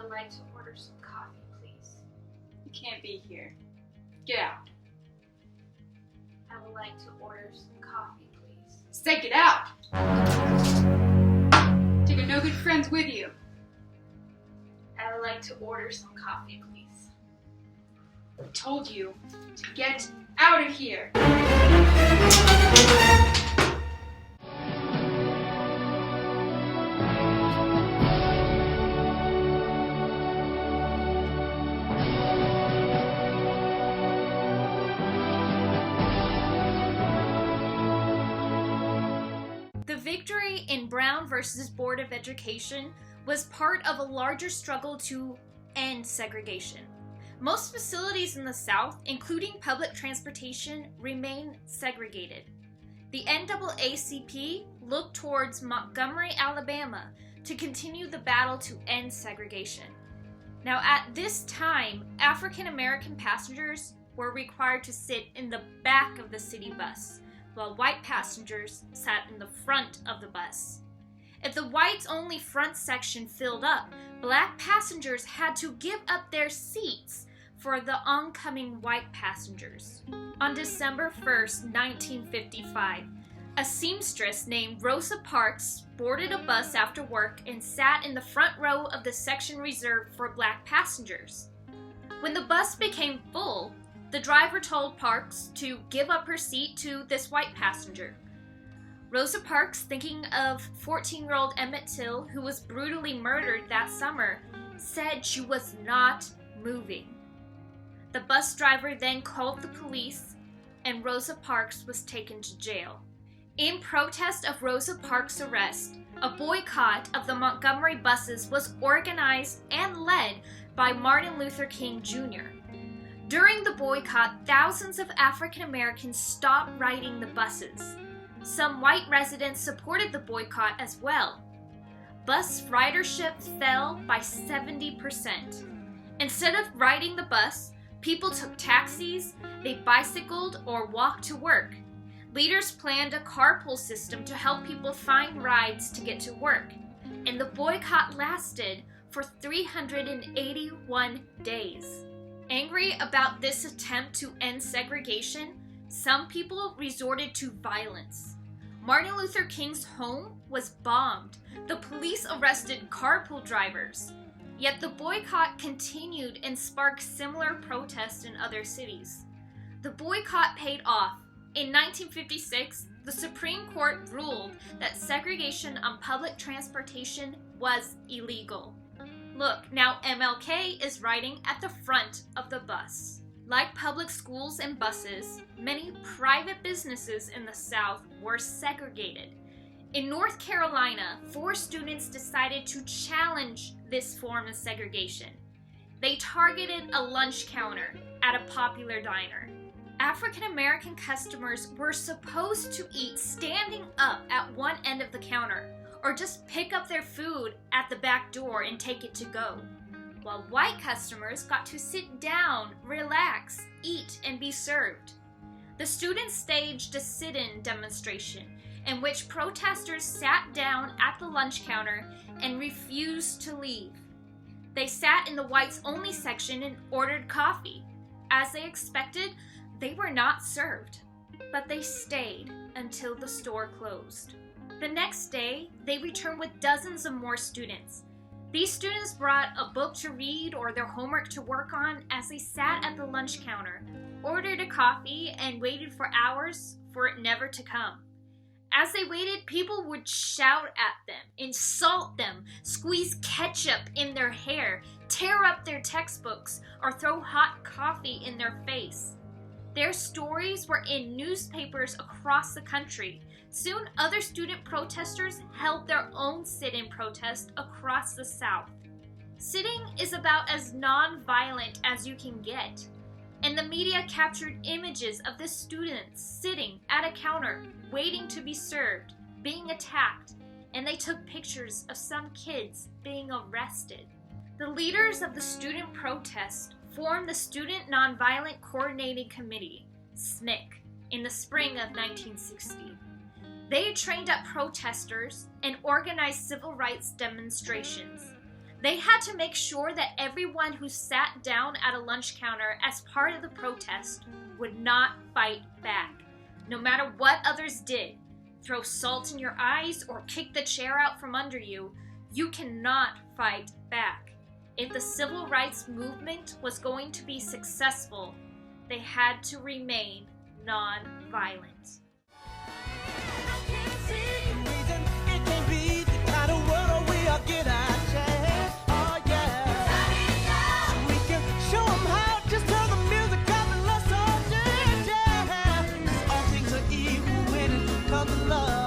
would like to order some coffee, please. You can't be here. Get out. I would like to order some coffee, please. Say get out! Take your no good friends with you. I would like to order some coffee, please. I told you to get out of here. The victory in Brown versus Board of Education was part of a larger struggle to end segregation. Most facilities in the South, including public transportation, remain segregated. The NAACP looked towards Montgomery, Alabama, to continue the battle to end segregation. Now, at this time, African American passengers were required to sit in the back of the city bus, while white passengers sat in the front of the bus. If the whites-only front section filled up, black passengers had to give up their seats for the oncoming white passengers. On December 1st, 1955, a seamstress named Rosa Parks boarded a bus after work and sat in the front row of the section reserved for black passengers. When the bus became full, the driver told Parks to give up her seat to this white passenger. Rosa Parks, thinking of 14-year-old Emmett Till, who was brutally murdered that summer, said she was not moving. The bus driver then called the police, and Rosa Parks was taken to jail. In protest of Rosa Parks' arrest, a boycott of the Montgomery buses was organized and led by Martin Luther King Jr. During the boycott, thousands of African Americans stopped riding the buses. Some white residents supported the boycott as well. Bus ridership fell by 70%. Instead of riding the bus, people took taxis, they bicycled, or walked to work. Leaders planned a carpool system to help people find rides to get to work, and the boycott lasted for 381 days. Angry about this attempt to end segregation, some people resorted to violence. Martin Luther King's home was bombed. The police arrested carpool drivers. Yet the boycott continued and sparked similar protests in other cities. The boycott paid off. In 1956, the Supreme Court ruled that segregation on public transportation was illegal. Look, now MLK is riding at the front of the bus. Like public schools and buses, many private businesses in the South were segregated. In North Carolina, 4 students decided to challenge this form of segregation. They targeted a lunch counter at a popular diner. African American customers were supposed to eat standing up at one end of the counter, or just pick up their food at the back door and take it to go, while white customers got to sit down, relax, eat, and be served. The students staged a sit-in demonstration in which protesters sat down at the lunch counter and refused to leave. They sat in the whites-only section and ordered coffee. As they expected, they were not served, but they stayed until the store closed. The next day, they returned with dozens of more students. These students brought a book to read or their homework to work on as they sat at the lunch counter, ordered a coffee, and waited for hours for it never to come. As they waited, people would shout at them, insult them, squeeze ketchup in their hair, tear up their textbooks, or throw hot coffee in their face. Their stories were in newspapers across the country. Soon, other student protesters held their own sit-in protest across the South. Sitting is about as non-violent as you can get, and the media captured images of the students sitting at a counter, waiting to be served, being attacked, and they took pictures of some kids being arrested. The leaders of the student protest formed the Student Nonviolent Coordinating Committee, SNCC, in the spring of 1960. They trained up protesters and organized civil rights demonstrations. They had to make sure that everyone who sat down at a lunch counter as part of the protest would not fight back, no matter what others did. Throw salt in your eyes or kick the chair out from under you, you cannot fight back. If the civil rights movement was going to be successful, they had to remain non-violent. Love.